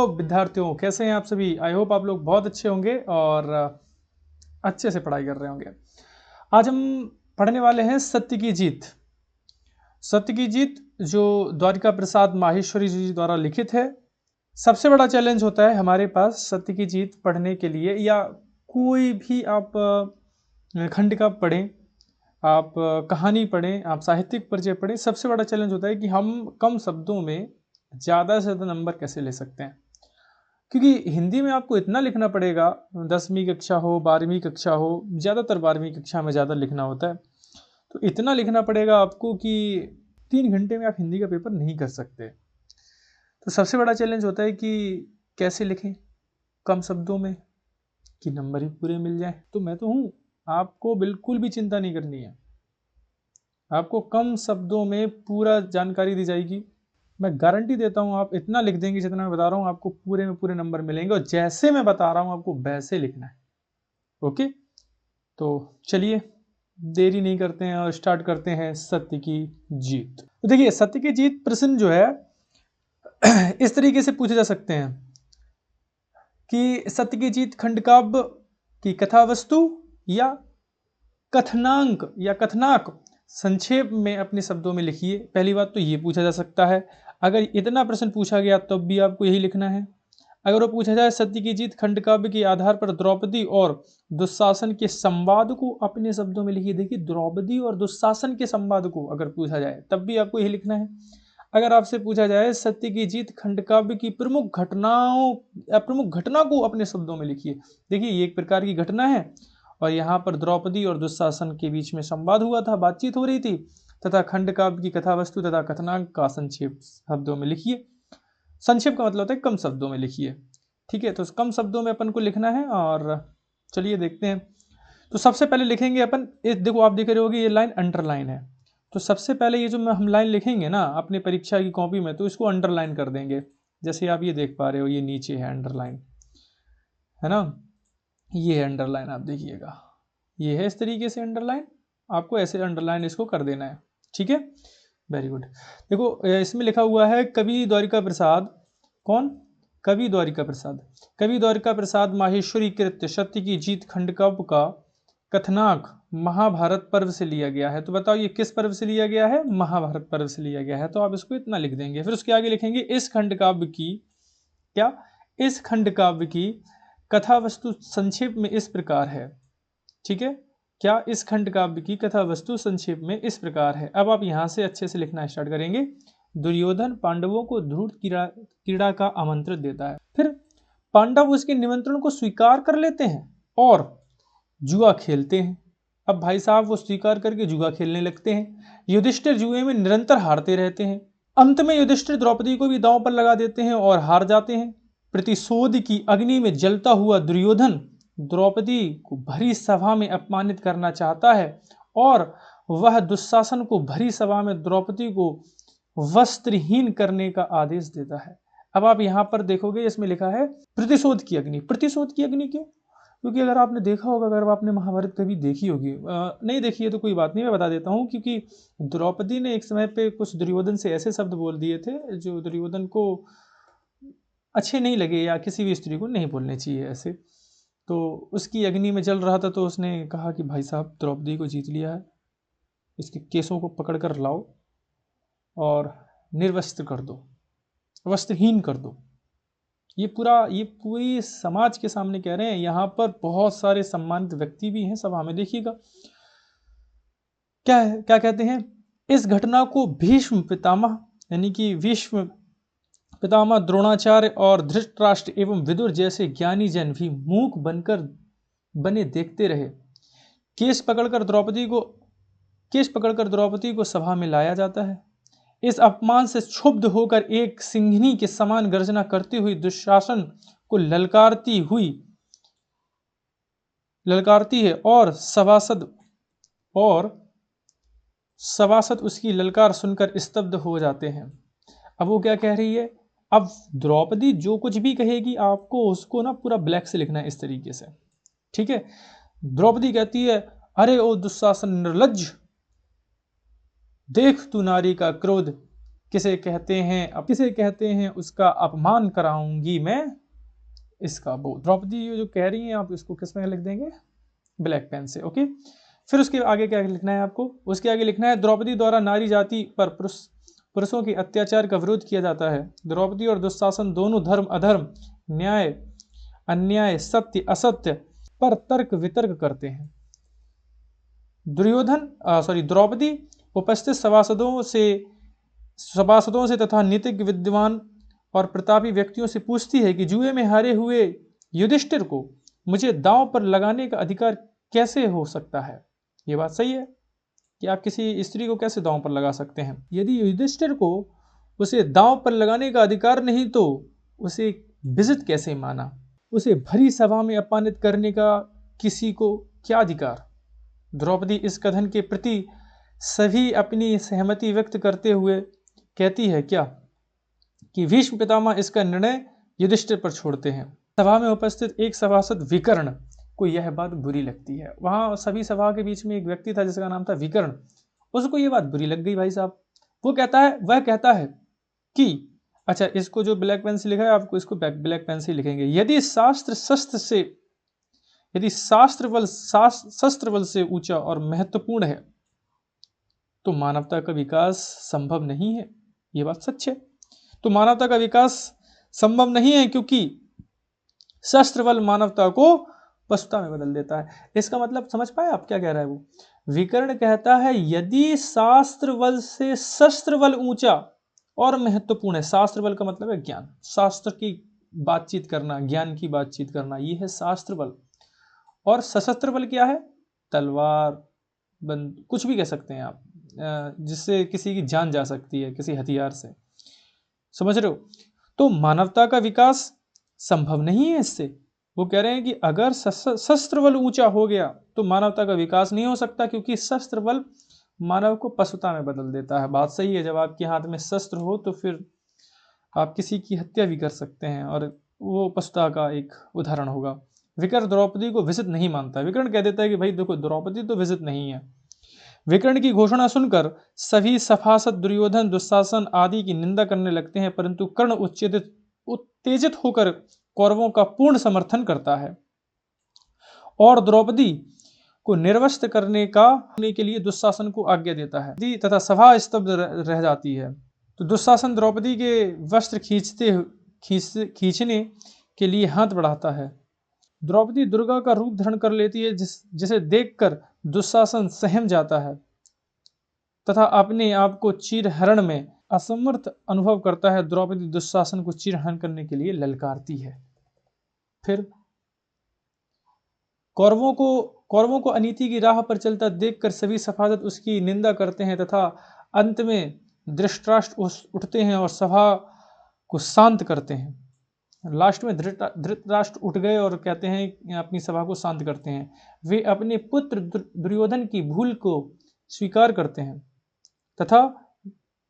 विद्यार्थियों, कैसे हैं आप सभी। आई होप आप लोग बहुत अच्छे होंगे और अच्छे से पढ़ाई कर रहे होंगे। आज हम पढ़ने वाले हैं सत्य की जीत। सत्य की जीत जो द्वारिका प्रसाद माहेश्वरी जी द्वारा लिखित है। सबसे बड़ा चैलेंज होता है हमारे पास सत्य की जीत पढ़ने के लिए, या कोई भी आप खंड का पढ़ें, आप कहानी पढ़ें, आप साहित्यिक परिचय पढ़ें। सबसे बड़ा चैलेंज होता है कि हम कम शब्दों में ज़्यादा से ज़्यादा नंबर कैसे ले सकते हैं। क्योंकि हिंदी में आपको इतना लिखना पड़ेगा, 10वीं कक्षा हो, 12वीं कक्षा हो, ज़्यादातर 12वीं कक्षा में ज़्यादा लिखना होता है, तो इतना लिखना पड़ेगा आपको कि 3 घंटे में आप हिंदी का पेपर नहीं कर सकते। तो सबसे बड़ा चैलेंज होता है कि कैसे लिखें कम शब्दों में कि नंबर ही पूरे मिल जाए। तो मैं तो हूँ, आपको बिल्कुल भी चिंता नहीं करनी है। आपको कम शब्दों में पूरा जानकारी दी जाएगी। मैं गारंटी देता हूँ, आप इतना लिख देंगे जितना मैं बता रहा हूँ, आपको पूरे में पूरे नंबर मिलेंगे। और जैसे मैं बता रहा हूँ आपको वैसे लिखना है। ओके, तो चलिए देरी नहीं करते हैं और स्टार्ट करते हैं सत्य की जीत। तो देखिए, सत्य की जीत प्रश्न जो है इस तरीके से पूछे जा सकते हैं कि सत्य की जीत खंड काव्य की कथा वस्तु या कथनांक या कथनाक संक्षेप में अपने शब्दों में लिखिए। पहली बात तो ये पूछा जा सकता है। अगर इतना प्रश्न पूछा गया तब भी आपको यही लिखना है। अगर वो पूछा जाए सत्य की जीत खंड काव्य के आधार पर द्रौपदी और दुशासन के संवाद को अपने शब्दों में लिखिए। देखिए, द्रौपदी और दुशासन के संवाद को अगर पूछा जाए तब भी आपको यही लिखना है। अगर आपसे पूछा जाए सत्य की जीत खंड काव्य की प्रमुख घटना को अपने शब्दों में लिखिए। देखिए, ये एक प्रकार की घटना है और यहाँ पर द्रौपदी और दुशासन के बीच में संवाद हुआ था, बातचीत हो रही थी, तथा खंड काव्य की कथा वस्तु तथा कथनांक का संक्षेप शब्दों में लिखिए। संक्षेप का मतलब होता है कम शब्दों में लिखिए। ठीक है, तो कम शब्दों में अपन को लिखना है और चलिए देखते हैं। तो सबसे पहले लिखेंगे अपन, देखो आप देख रहे होगे ये लाइन अंडरलाइन है। तो सबसे पहले ये जो हम लाइन लिखेंगे ना अपनी परीक्षा की कॉपी में, तो इसको अंडरलाइन कर देंगे। जैसे आप ये देख पा रहे हो, ये नीचे है अंडरलाइन, है ना। ये है अंडरलाइन, आप देखिएगा ये है इस तरीके से अंडरलाइन। आपको ऐसे अंडरलाइन इसको कर देना है। ठीक है, वेरी गुड। देखो इसमें लिखा हुआ है कवि द्वारिका प्रसाद। कौन? कवि द्वारिका प्रसाद। कवि द्वारिका प्रसाद माहेश्वरी कृत्य सत्य की जीत खंड काव्य का कथनाक महाभारत पर्व से लिया गया है। तो बताओ ये किस पर्व से लिया गया है? महाभारत पर्व से लिया गया है। तो आप इसको इतना लिख देंगे। फिर उसके आगे लिखेंगे इस खंड काव्य की क्या, इस खंड काव्य की कथा वस्तु संक्षेप में इस प्रकार है। ठीक है, क्या इस खंड काव्य की कथा वस्तु संक्षेप में इस प्रकार है। अब आप यहां से अच्छे से लिखना स्टार्ट करेंगे। दुर्योधन पांडवों को ध्रुव क्रीड़ा का आमंत्रण देता है। फिर पांडव उसके निमंत्रण को स्वीकार कर लेते हैं और जुआ खेलते हैं। अब भाई साहब वो स्वीकार करके जुआ खेलने लगते हैं। युधिष्ठिर जुए में निरंतर हारते रहते हैं। अंत में युधिष्ठिर द्रौपदी को भी दांव पर लगा देते हैं और हार जाते हैं। प्रतिशोध की अग्नि में जलता हुआ दुर्योधन द्रौपदी को भरी सभा में अपमानित करना चाहता है और वह दुशासन को भरी सभा में द्रौपदी को वस्त्रहीन करने का आदेश देता है। अब आप यहां पर देखोगे इसमें लिखा है प्रतिशोध की अग्नि। प्रतिशोध की अग्नि क्यों? क्योंकि अगर आपने देखा होगा, अगर आपने महाभारत कभी देखी होगी, नहीं देखी है तो कोई बात नहीं, मैं बता देता हूँ। क्योंकि द्रौपदी ने एक समय पे कुछ दुर्योधन से ऐसे शब्द बोल दिए थे जो दुर्योधन को अच्छे नहीं लगे, या किसी भी स्त्री को नहीं बोलने चाहिए ऐसे। तो उसकी अग्नि में जल रहा था, तो उसने कहा कि भाई साहब द्रौपदी को जीत लिया है, इसके केसों को पकड़ कर लाओ और निर्वस्त्र कर दो, वस्त्रहीन कर दो। ये पूरी समाज के सामने कह रहे हैं। यहाँ पर बहुत सारे सम्मानित व्यक्ति भी हैं सभा में, देखिएगा क्या है, क्या कहते हैं। इस घटना को भीष्म पितामह यानी कि विश्व पितामह द्रोणाचार्य और धृतराष्ट्र एवं विदुर जैसे ज्ञानी जन भी मूक बने देखते रहे। केस पकड़कर द्रौपदी को सभा में लाया जाता है। इस अपमान से क्षुब्ध होकर एक सिंघनी के समान गर्जना करती हुई दुशासन को ललकारती है और सभासद उसकी ललकार सुनकर स्तब्ध हो जाते हैं। अब वो क्या कह रही है? अब द्रौपदी जो कुछ भी कहेगी आपको उसको ना पूरा ब्लैक से लिखना है इस तरीके से। ठीक है, द्रौपदी कहती है, अरे ओ दुशासन निर्लज्ज, देख तू नारी का क्रोध, किसे कहते हैं उसका अपमान कराऊंगी मैं इसका बोध। द्रौपदी ये जो कह रही हैं आप इसको किस में लिख देंगे, ब्लैक पेन से। ओके, फिर उसके आगे क्या लिखना है आपको, उसके आगे लिखना है द्रौपदी द्वारा नारी जाति पर पुरुषों के अत्याचार का विरोध किया जाता है। द्रौपदी और दुशासन दोनों धर्म अधर्म, न्याय अन्याय, सत्य असत्य पर तर्क वितर्क करते हैं। द्रौपदी उपस्थित सभासदों से तथा नीतिज्ञ विद्वान और प्रतापी व्यक्तियों से पूछती है कि जुए में हारे हुए युधिष्ठिर को मुझे दांव पर लगाने का अधिकार कैसे हो सकता है। ये बात सही है कि आप किसी स्त्री को कैसे दांव पर लगा सकते हैं। यदि युधिष्ठिर को उसे दांव पर लगाने का अधिकार नहीं तो उसे विजित कैसे माना, उसे भरी सभा में अपमानित करने का किसी को क्या अधिकार। द्रौपदी इस कथन के प्रति सभी अपनी सहमति व्यक्त करते हुए कहती है क्या कि भीष्म पितामह इसका निर्णय युधिष्ठिर पर छोड़ते हैं। सभा में उपस्थित एक सभासद विकर्ण को यह बात बुरी लगती है। वहां सभी सभा के बीच में एक व्यक्ति था जिसका नाम था विकर्ण, उसको यह बात बुरी लग गई भाई साहब। वह कहता है कि अच्छा, इसको जो ब्लैक पेन से लिखा है आपको इसको ब्लैक पेन से लिखेंगे। यदि शस्त्र बल से ऊंचा और महत्वपूर्ण है तो मानवता का विकास संभव नहीं है। यह बात सच है। तो मानवता का विकास संभव नहीं है क्योंकि शस्त्र बल मानवता को पशुता में बदल देता है। इसका मतलब समझ पाए आप क्या कह रहा है वो। विकर्ण कहता है यदि शास्त्र बल से शस्त्र बल ऊंचा और महत्वपूर्ण है। शास्त्र बल का मतलब है ज्ञान, शास्त्र की बातचीत करना, ज्ञान की बातचीत करना, ये है शास्त्र बल। और सशस्त्र बल क्या है, तलवार, कुछ भी कह सकते हैं आप, जिससे किसी की जान जा सकती है किसी हथियार से, समझ रहे हो। तो मानवता का विकास संभव नहीं है इससे। वो कह रहे हैं कि अगर शस्त्र बल ऊंचा हो गया तो मानवता का विकास नहीं हो सकता क्योंकि शस्त्र बल मानव को पशुता में बदल देता है। बात सही है, जब आपके हाथ में शस्त्र हो तो फिर आप किसी की हत्या भी कर सकते हैं और वो पशुता का एक उदाहरण होगा। विकर्ण द्रौपदी को विजित नहीं मानता। विकर्ण कह देता है कि भाई देखो द्रौपदी तो विजित नहीं है। विकर्ण की घोषणा सुनकर सभी सभासद दुर्योधन दुशासन आदि की निंदा करने लगते हैं, परंतु कर्ण उत्तेजित होकर कौरवों का पूर्ण समर्थन करता है और द्रौपदी को निर्वस्त्र करने के लिए दुशासन को आज्ञा देता है तथा सभा स्तब्ध रह जाती है। तो दुशासन द्रौपदी के वस्त्र खींचने के लिए हाथ बढ़ाता है। द्रौपदी दुर्गा का रूप धारण कर लेती है जिसे देखकर दुशासन सहम जाता है तथा अपने आप को चीरहरण में असमर्थ अनुभव करता है। द्रौपदी दुशासन को चीरहरण करने के लिए ललकारती है। फिर कौरवों को अनीति की राह पर चलता देखकर सभी सभासद उसकी निंदा करते हैं तथा अंत में धृतराष्ट्र उठते हैं और सभा को शांत करते हैं। लास्ट में धृतराष्ट्र उठ गए और कहते हैं अपनी सभा को शांत करते हैं। वे अपने पुत्र दुर्योधन की भूल को स्वीकार करते हैं तथा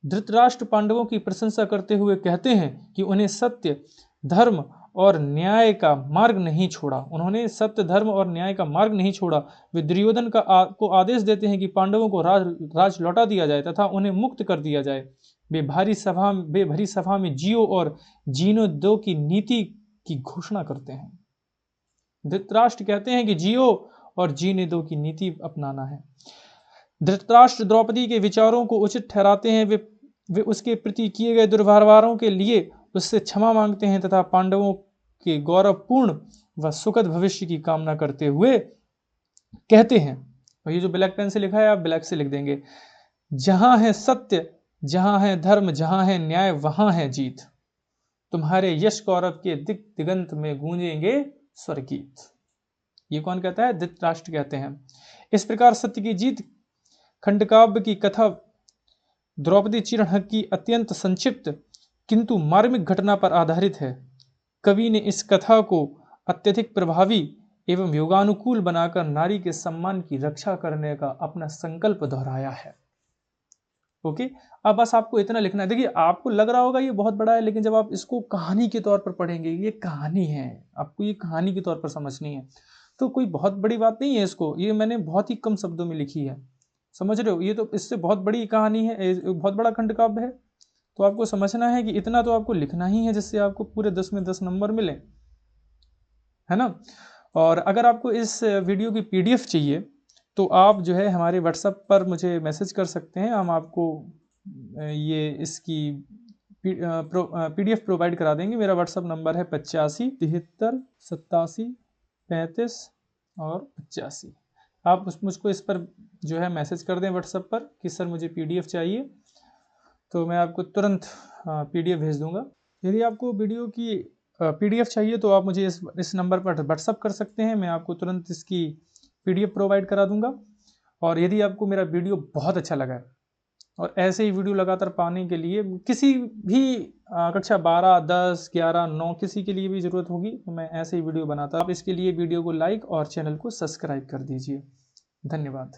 धृतराष्ट्र पांडवों की प्रशंसा करते हुए कहते हैं कि उन्हें सत्य धर्म और न्याय का मार्ग नहीं छोड़ा। उन्होंने सत्य धर्म और न्याय का मार्ग नहीं छोड़ा। वे दुर्योधन को आदेश देते हैं कि पांडवों को राज लौटा दिया जाए तथा उन्हें मुक्त कर दिया जाए। वे भरी सभा में जियो और जीनो दो की नीति की घोषणा करते हैं। धृतराष्ट्र कहते हैं कि जियो और जीने दो की नीति अपनाना है। धृतराष्ट्र द्रौपदी के विचारों को उचित ठहराते हैं। वे उसके प्रति किए गए दुर्व्यवहारों के लिए उससे क्षमा मांगते हैं तथा पांडवों के गौरवपूर्ण व सुखद भविष्य की कामना करते हुए कहते हैं, और ये जो ब्लैक पेन से लिखा है आप ब्लैक से लिख देंगे, जहां है सत्य, जहां है धर्म, जहां है न्याय, वहां है जीत। तुम्हारे यश गौरव के दिगंत में गूंजेंगे स्वरगीत। ये कौन कहता है? धृतराष्ट्र कहते हैं। इस प्रकार सत्य की जीत खंडकाव्य की कथा द्रौपदी चिरहरण की अत्यंत संक्षिप्त किंतु मार्मिक घटना पर आधारित है। कवि ने इस कथा को अत्यधिक प्रभावी एवं योगानुकूल बनाकर नारी के सम्मान की रक्षा करने का अपना संकल्प दोहराया है। ओके, अब बस आपको इतना लिखना है। देखिए आपको लग रहा होगा ये बहुत बड़ा है, लेकिन जब आप इसको कहानी के तौर पर पढ़ेंगे, ये कहानी है, आपको ये कहानी के तौर पर समझनी है, तो कोई बहुत बड़ी बात नहीं है। इसको ये मैंने बहुत ही कम शब्दों में लिखी है, समझ रहे हो। ये तो इससे बहुत बड़ी कहानी है, बहुत बड़ा खंडकाव्य है, तो आपको समझना है कि इतना तो आपको लिखना ही है जिससे आपको पूरे 10 में 10 नंबर मिले, है ना। और अगर आपको इस वीडियो की पीडीएफ चाहिए तो आप जो है हमारे व्हाट्सएप पर मुझे मैसेज कर सकते हैं, हम आपको ये इसकी पीडीएफ प्रोवाइड करा देंगे। मेरा व्हाट्सएप नंबर है 85 73 87 35 और 85। आप मुझको इस पर जो है मैसेज कर दें व्हाट्सएप पर कि सर मुझे पीडीएफ चाहिए, तो मैं आपको तुरंत पीडीएफ भेज दूंगा। यदि आपको वीडियो की पीडीएफ चाहिए तो आप मुझे इस नंबर पर व्हाट्सएप कर सकते हैं, मैं आपको तुरंत इसकी पीडीएफ प्रोवाइड करा दूंगा। और यदि आपको मेरा वीडियो बहुत अच्छा लगा है और ऐसे ही वीडियो लगातार पाने के लिए किसी भी कक्षा 12, 10, 11, 9 किसी के लिए भी ज़रूरत होगी तो मैं ऐसे ही वीडियो बनाता। आप इसके लिए वीडियो को लाइक और चैनल को सब्सक्राइब कर दीजिए। धन्यवाद।